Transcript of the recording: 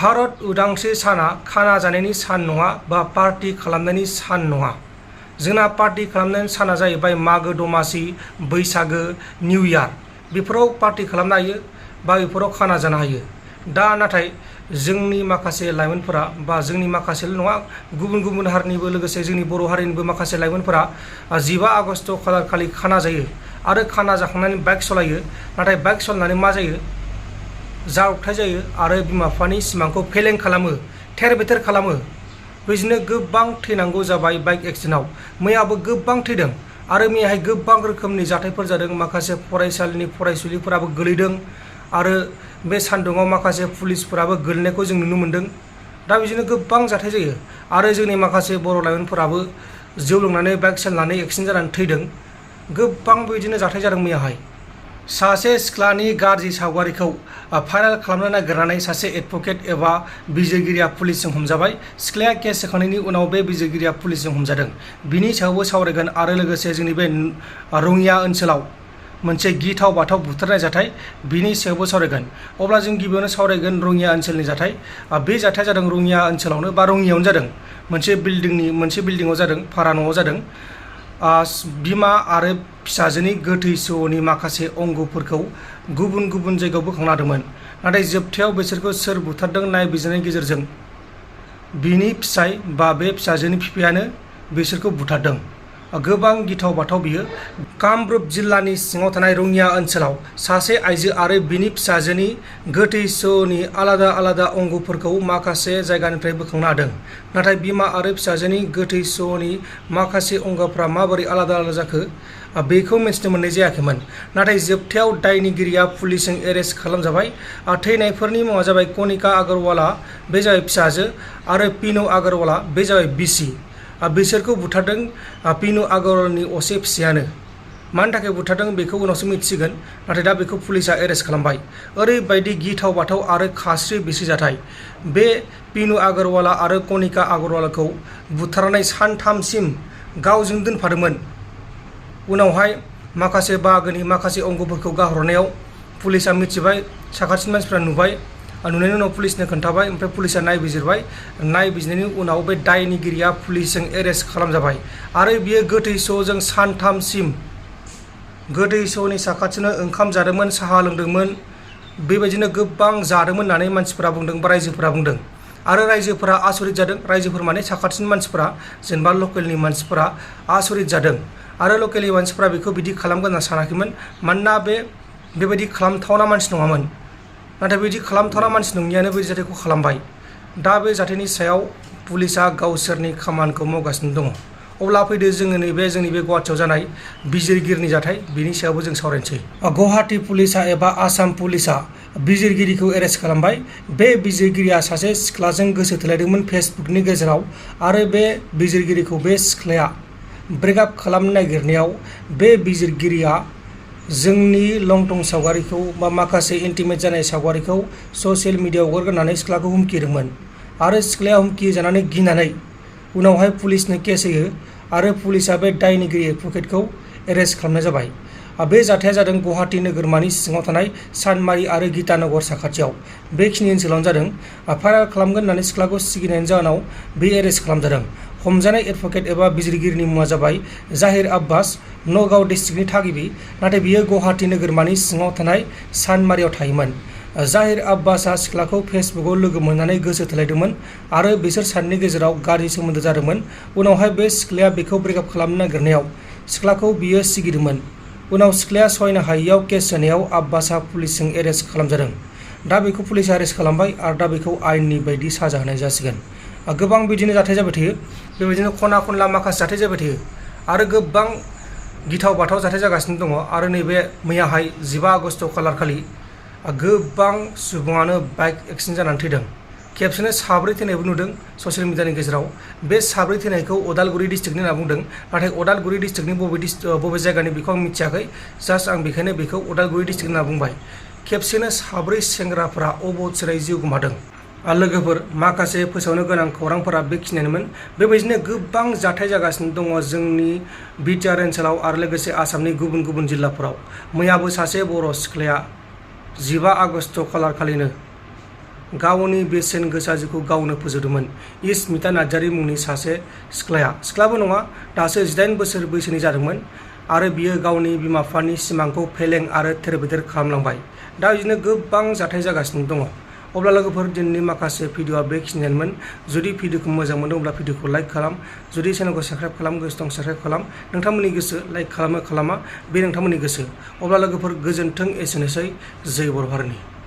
भारत उदांस्रि साना खाना जानायनि सान नङा बा पार्टी खालामनायनि सान नङा। जोंना पार्टी खालामनायनि साना जाहैबाय मागो दमासि, बैसागो, निउ इयार बेफोराव पार्टी खालामनो हायो बा बेफोराव खाना जानो हायो। दा नाथाय जोंनि माखासे लाइमोनफोरा बा जोंनि माखासेल' नङा गुबुन गुबुन हारिनिबो लोगोसे जोंनि बर' हारिनिबो माखासे लाइमोनफोरा 15 आगस्ट खालार खालि खाना जायो आरो खाना जाखांनानै बाइक सालायो। नाथाय बाइक सालायनानै मा जायो? जाब्रबथाय जायो आरो बिमा बिफानि सिमांखौ फेलें खालामो, थेर बेथेर खालामो। बिदिनो गोबां थैनांगौ जाबाय बाइक एक्सिडेन्टआव। मैयाबो गोबां थैदों आरो मैयाहाय गोबां रोखोमनि जाथायफोर जादों। माखासे फरायसालिनि फरायसुलिफोराबो गोलैदों आरो बे सान्दुङाव माखासे पुलिसफोराबो गोलैनायखौ जों नुनो मोन्दों। दा बिदिनो गोबां जाथाय जायो आरो जोंनि माखासे बर' लाइमोनफोराबो जौ लोंनानै बाइक सालायनानै एक्सिडेन्ट जानानै थैदों। गोबां बिदिनो जाथाय जादों मैयाहाय। सासे सिख्लानि गाज्रि सावगारिखौ भाइरेल खालामनो नागिरनानै सासे एडभकेट एबा बिजिरगिरिया पुलिसजों हमजाबाय। सिख्लाया केस होखांनायनि उनाव बे बिजिरगिरिया पुलिसजों हमजादों। बिनि सायावबो सावरायगोन आरो लोगोसे जोंनि बे रङिया ओनसोलाव मोनसे गिथाव बाथाव बुथारनाय जाथाय बिनि सायावबो सावरायगोन। अब्ला जों गिबियावनो सावरायगोन रङिया ओनसोलनि जाथाय। बे जाथाया जादों रङिया ओनसोलावनो बा रङियावनो जादों। मोनसे बिल्डिंआव जादों, भारा न'आव जादों। बिमा आरो फिसाजोनि गोथै सहनि माखासे अंगफोरखौ गुबुन गुबुन जायगायाव बोखांना दोनदोंमोन। नाथाय जोबथायाव बिसोरखौ सोर बुथारदों नायबिजिरनायनि गेजेरजों बिनि फिसाय बा बे फिसाजोनि बिफायानो बिसोरखौ बुथारदों। गोबां गिथाव बाथाव बियो। कामरुप जिल्लानि सिङाव थानाय रङिया ओनसोलाव सासे आइजो आरो बिनि फिसाजोनि गोथै सहनि आलादा आलादा अंगफोरखौ माखासे जायगानिफ्राय बोखांनो हादों। नाथाय बिमा आरो फिसाजोनि गोथै सहनि माखासे अंगफ्रा माबोरै आलादा आलादा जाखो बेखौ मिथिनो मोननाय जायाखैमोन। नाथाय जोबथायाव दायनिगिरिया पुलिसजों एरेस्ट खालामजाबाय। थैनायफोरनि मुङा जाबाय कनिका आगरवाला, बे जाबाय फिसाजो, आरो पिनु आगरवाला, बे जाबाय बिसि। बिसोरखौ बुथारदों पिनु आगरवालानि असे फिसायानो। मानि थाखाय बुथारदों बेखौ उनावसो मिथिसिगोन। नाथाय दा बेखौ पुलिसा एरेस्ट खालामबाय। ओरैबायदि गिथाव बाथाव आरो खास्रि बिस्रि जाथाय। बे पिनु आगरवाला आरो कनिका आगरवालाखौ बुथारनानै सानथामसिम गावजों दोनफादोंमोन। उनावहाय माखासे बाहागोनि माखासे अंगफोरखौ गारहरनायाव पुलिसा मिथिबाय, साखाथिनि मानसिफ्रा नुबाय। नुनायनि उनाव पुलिसनो खोन्थाबाय। ओमफ्राय पुलिसा नायबिजिरबाय। नायबिजिरनायनि उनाव बे दायनिगिरिया पुलिसजों एरेस्ट खालामजाबाय आरो बियो गोथै सहजों सानथामसिम गोथै सहनि साखाथिनो ओंखाम जादोंमोन, साहा लोंदोंमोन। बेबायदिनो गोबां जादोंमोन होननानै मानसिफोरा बुंदों बा रायजोफोरा बुंदों। आरो रायजोफोरा आसरित जादों। रायजोफोर माने साखाथिनि मानसिफोरा, जेनेबा लकेलनि मानसिफोरा आसरित जादों। आरो लकेलनि मानसिफोरा बेखौ बिदि खालामगोन होनना सानाखैमोन। मानोना बेबायदि खालामथावना मानसि नङामोन। नाथाय बेबायदि खालामथावना मानसि नङियानो बे जाथायखौ खालामबाय। दा बे जाथायनि सायाव पुलिसा गावसोरनि खामानिखौ मावगासिनो दङ। अब्ला फैदो जोंनि बे गुवाहाटियाव जानाय बिजिरगिरिनि जाथाय बिनि सायावबो जों सावरायनोसै। गुवाहाटि पुलिसा एबा आसाम पुलिसा बिजिरगिरिखौ एरेस्ट खालामबाय। बे बिजिरगिरिया सासे सिख्लाजों गोसो थोलायदोंमोन फेसबुकनि गेजेराव आरो बे बिजिरगिरिखौ बे सिख्लाया ब्रेकआप खालामनो नागिरनायाव बे बिजिरगिरिया जोंनि लंथं सावगारिखौ बा माखासे इन्टिमेट जानाय सावगारिखौ ससियेल मिडियायाव हगारनानै सिख्लाखौ हुमखि होदोंमोन। आरो सिख्लाया हुमखि जानानै गिनानै उनावहाय पुलिसनो केस होयो आरो पुलिसा बे दायनिगिरि एडभकेटखौ एरेस्ट खालामनाय जाबाय। बे जाथाया जादों गुवाहाटि नोगोरमानि सिङाव थानाय सानमारि आरो गीतानगर साखाथियाव बेखिनि ओनसोलावनो जादों। भाइरेल खालामगोन होननानै सिख्लाखौ सिगिनायनि जाहोनाव बे एरेस्ट खालामजादों। हमजानाय एडभकेट एबा बिजिरगिरिनि मुङा जाबाय जाहिर आब्बास, नगाव डिस्ट्रिक्टनि थागिबि। नाथाय बियो गुवाहाटि नोगोरमानि सिङाव थानाय सानमारियाव थायोमोन। जाहिर आब्बासआ सिख्लाखौ फेसबुकआव लोगो मोननानै गोसो थोलायदोंमोन आरो बिसोर सानैनि गेजेराव गाज्रि सोमोन्दो जादोंमोन। उनावहाय बे सिख्लाया बेखौ ब्रेकआप खालामनो नागिरनायाव सिख्लाखौ बियो सिगिदोंमोन। उनाव सिख्लाया सहायनो हायैयाव केस होनायाव आब्बासआ पुलिसजों एरेस्ट खालामजादों। दा बेखौ पुलिसा एरेस्ट खालामबाय आरो दा बेखौ आयेननि बायदि साजा होनाय जासिगोन। गोबां बिदिनो जाथाय जाबाय थायो। बेबायदिनो खना खनला माखासे जाथाय जाबाय थायो आरो गोबां गिथाव बाथाव जाथाय जागासिनो दङ। आरो नैबे मैयाहाय 15 आगस्ट खालार खालि गोबां सुबुङानो बाइक एक्सिडेन्ट जानानै थैदों। खेबसेनो 7 थैनायबो नुदों ससियेल मिडियानि गेजेराव। बे 7 थैनायखौ उदालगुरि डिस्ट्रिक्टनि होनना बुंदों। नाथाय उदालगुरि डिस्ट्रिक्टनि बबे जायगानि बेखौ आं मिथियाखै। जास्ट आं बेखायनो बेखौ उदालगुरि डिस्ट्रिक्ट होनना बुंबाय। खेबसेनो 7 सेंग्राफोरा अबथिरायै जिउ गोमादों। लोगोफोर माखासे फोसावनो गोनां खौरांफोरा बेखिनियानोमोन। बेबायदिनो गोबां जाथाय जागासिनो दङ जोंनि बिटिआर ओनसोलाव आरो लोगोसे आसामनि गुबुन गुबुन जिल्लाफोराव। मैयाबो सासे बर' सिख्लाया 15 आगस्ट खालार खालिनो गावनि बेसेन गोसा जिउखौ गावनो फोजोबदोंमोन। इसमिता नार्जारी मुंनि सासे सिख्लाबो नङा, दासो 18 बोसोर बैसोनि जादोंमोन आरो बियो गावनि बिमा बिफानि सिमांखौ फेलें आरो थेर-बेथेर खालामलांबाय। दा बिदिनो गोबां जाथाय जागासिनो दङ। अब्ला लोगोफोर, दिनैनि माखासे भिडिअआ बेखिनियानोमोन। जुदि भिडिअखौ मोजां मोनदों अब्ला भिडिअखौ लाइक खालाम, जुदि चेनेलखौ साबस्क्राइब खालाम गोसो दं साबस्क्राइब खालाम। नोंथांमोननि गोसो, लाइक खालामो खालामा बे नोंथांमोननि गोसो। अब्ला लोगोफोर, गोजोन्थों, एसेनोसै। जय बर' हारिनि।